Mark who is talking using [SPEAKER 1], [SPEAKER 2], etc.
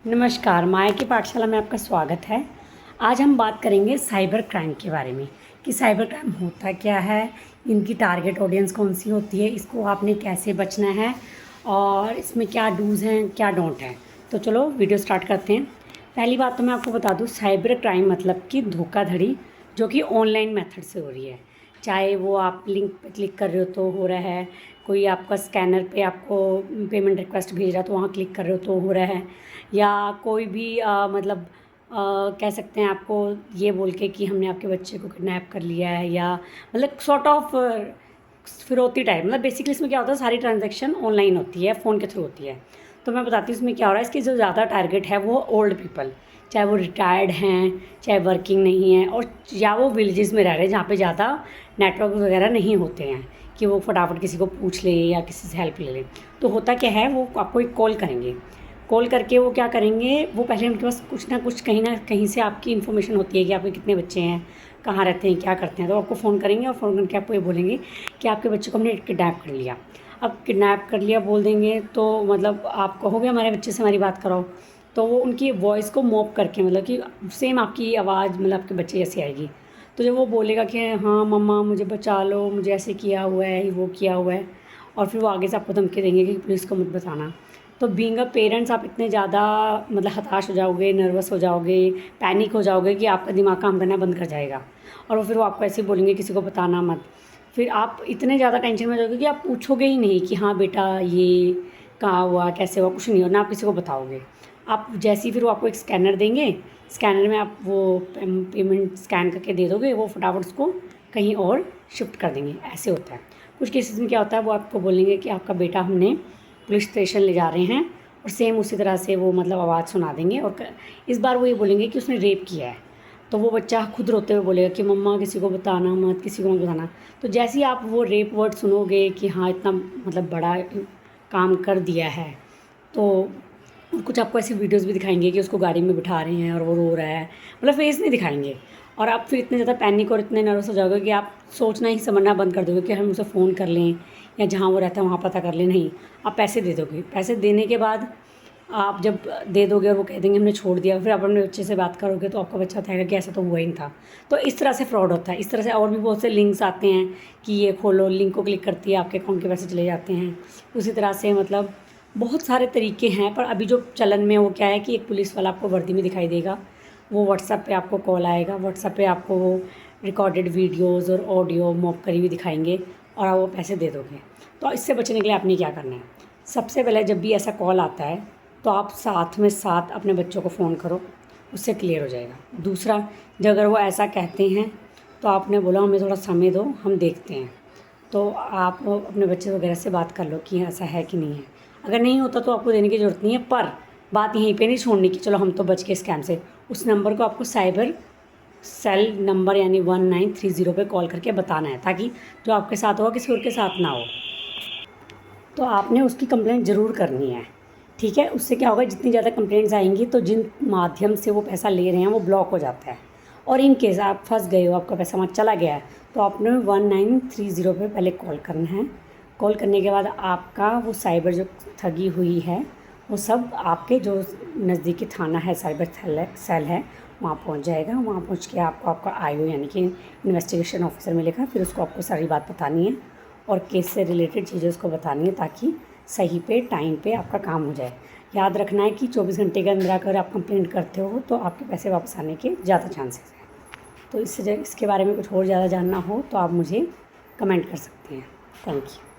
[SPEAKER 1] नमस्कार, माया की पाठशाला में आपका स्वागत है। आज हम बात करेंगे साइबर क्राइम के बारे में कि साइबर क्राइम होता क्या है, इनकी टारगेट ऑडियंस कौन सी होती है, इसको आपने कैसे बचना है और इसमें क्या डूज़ हैं, क्या डोंट हैं। तो चलो वीडियो स्टार्ट करते हैं। पहली बात तो मैं आपको बता दूँ, साइबर क्राइम मतलब कि धोखाधड़ी जो कि ऑनलाइन मेथड से हो रही है। चाहे वो आप लिंक पे क्लिक कर रहे हो तो हो रहा है, कोई आपका स्कैनर पे आपको पेमेंट रिक्वेस्ट भेज रहा है तो वहाँ क्लिक कर रहे हो तो हो रहा है, या कोई भी कह सकते हैं आपको ये बोल के कि हमने आपके बच्चे को किडनैप कर लिया है, या मतलब सॉर्ट ऑफ फिरौती टाइप। मतलब बेसिकली इसमें क्या होता है, सारी ट्रांजैक्शन ऑनलाइन होती है, फ़ोन के थ्रू होती है। तो मैं बताती हूँ इसमें क्या हो रहा है। इसकी जो ज़्यादा टारगेट है वो ओल्ड पीपल, चाहे वो रिटायर्ड हैं, चाहे वर्किंग नहीं है, और या वो विलेजेस में रह रहे हैं जहाँ पे ज़्यादा नेटवर्क वगैरह नहीं होते हैं कि वो फटाफट किसी को पूछ ले या किसी से हेल्प ले लें। तो होता क्या है, वो आपको एक कॉल करेंगे। कॉल करके वो क्या करेंगे, वो पहले उनके पास कुछ ना कहीं से आपकी इन्फॉर्मेशन होती है कि आपके कितने बच्चे हैं, कहाँ रहते हैं, क्या करते हैं। तो आपको फ़ोन करेंगे और फ़ोन करके आपको ये बोलेंगे कि आपके बच्चे को हमने किडनैप कर लिया। अब किडनैप कर लिया बोल देंगे तो मतलब आप कहोगे हमारे बच्चे से हमारी बात कराओ, तो वो उनकी वॉइस को मॉप करके, मतलब कि सेम आपकी आवाज़ मतलब आपके बच्चे जैसी आएगी। तो जब वो बोलेगा कि हाँ मम्मा मुझे बचा लो, मुझे ऐसे किया हुआ है, वो किया हुआ है, और फिर वो आगे से आपको धमकी देंगे कि पुलिस को मत बताना। तो बीइंग अ पेरेंट्स आप इतने ज़्यादा मतलब हताश हो जाओगे, नर्वस हो जाओगे, पैनिक हो जाओगे कि आपका दिमाग काम करना बंद कर जाएगा। और वो फिर वो आपको ऐसे ही बोलेंगे किसी को बताना मत। फिर आप इतने ज़्यादा टेंशन में हो जाओगे कि आप पूछोगे ही नहीं कि हाँ बेटा ये कहाँ हुआ, कैसे हुआ, कुछ नहीं हो, ना आप किसी को बताओगे। आप जैसे ही फिर वो आपको एक स्कैनर देंगे, स्कैनर में आप वो पेमेंट स्कैन करके दे दोगे, वो फटाफट उसको कहीं और शिफ्ट कर देंगे। ऐसे होता है। कुछ केसेस में क्या होता है, वो आपको बोलेंगे कि आपका बेटा हमने पुलिस स्टेशन ले जा रहे हैं, और सेम उसी तरह से वो मतलब आवाज़ सुना देंगे, और इस बार वो ये बोलेंगे कि उसने रेप किया है। तो वो बच्चा खुद रोते हुए बोलेगा कि मम्मा किसी को बताना मत, किसी को मत बताना। तो जैसे ही आप वो रेप वर्ड सुनोगे कि हाँ इतना मतलब बड़ा काम कर दिया है, तो कुछ आपको ऐसी वीडियोस भी दिखाएंगे कि उसको गाड़ी में बिठा रहे हैं और वो रो रहा है, मतलब फेस नहीं दिखाएंगे। और आप फिर इतने ज़्यादा पैनिक और इतने नर्वस हो जाओगे कि आप सोचना ही समझना बंद कर दोगे कि हम उसे फ़ोन कर लें या जहाँ वो रहता है वहाँ पता कर लें। नहीं, आप पैसे दे दोगे। पैसे देने के बाद आप जब दे दोगे और वो कह देंगे हमने छोड़ दिया, फिर आप अपने बच्चे से बात करोगे तो आपका बच्चा बताएगा कि ऐसा तो हुआ ही नहीं था। तो इस तरह से फ्रॉड होता है। इस तरह से और भी बहुत से लिंक्स आते हैं कि ये खोलो, लिंक को क्लिक करती है आपके अकाउंट के पैसे चले जाते हैं। उसी तरह से मतलब बहुत सारे तरीके हैं, पर अभी जो चलन में वो क्या है कि एक पुलिस वाला आपको वर्दी में दिखाई देगा, वो व्हाट्सएप पे आपको कॉल आएगा, व्हाट्सएप पे आपको वो रिकॉर्डेड वीडियोज़ और ऑडियो मॉक करी हुई दिखाएंगे और आप वो पैसे दे दोगे। तो इससे बचने के लिए आपने क्या करना है, सबसे पहले जब भी ऐसा कॉल आता है तो आप साथ में साथ अपने बच्चों को फ़ोन करो, उससे क्लियर हो जाएगा। दूसरा, जब अगर वो ऐसा कहते हैं तो आपने बोला हमें थोड़ा समय दो, हम देखते हैं। तो आप अपने बच्चे वगैरह से बात कर लो कि ऐसा है कि नहीं है। अगर नहीं होता तो आपको देने की ज़रूरत नहीं है, पर बात यहीं पे नहीं छोड़नी कि चलो हम तो बच गए स्कैम से। उस नंबर को आपको साइबर सेल नंबर यानी 1930 पे कॉल करके बताना है, ताकि जो आपके साथ होगा किसी और के साथ ना हो। तो आपने उसकी कंप्लेंट ज़रूर करनी है, ठीक है। उससे क्या होगा, जितनी ज़्यादा कंप्लेंट्स आएंगी तो जिन माध्यम से वो पैसा ले रहे हैं वो ब्लॉक हो जाता है। और इन केस आप फंस गए हो, आपका पैसा वहाँ चला गया है, तो आपने 1930 पे पहले कॉल करना है। कॉल करने के बाद आपका वो साइबर जो ठगी हुई है वो सब आपके जो नज़दीकी थाना है, साइबर सेल है, वहाँ पहुँच जाएगा। वहाँ पहुँच के आपको आपका आईओ यानी कि इन्वेस्टिगेशन ऑफिसर मिलेगा। फिर उसको आपको सारी बात बतानी है और केस से रिलेटेड चीज़ें उसको बतानी है, ताकि सही पे टाइम पे आपका काम हो जाए। याद रखना है कि 24 घंटे के अंदर अगर आप कंप्लेंट करते हो तो आपके पैसे वापस आने के ज़्यादा चांसेस हैं। तो इसके बारे में कुछ और ज़्यादा जानना हो तो आप मुझे कमेंट कर सकते हैं। Thank you.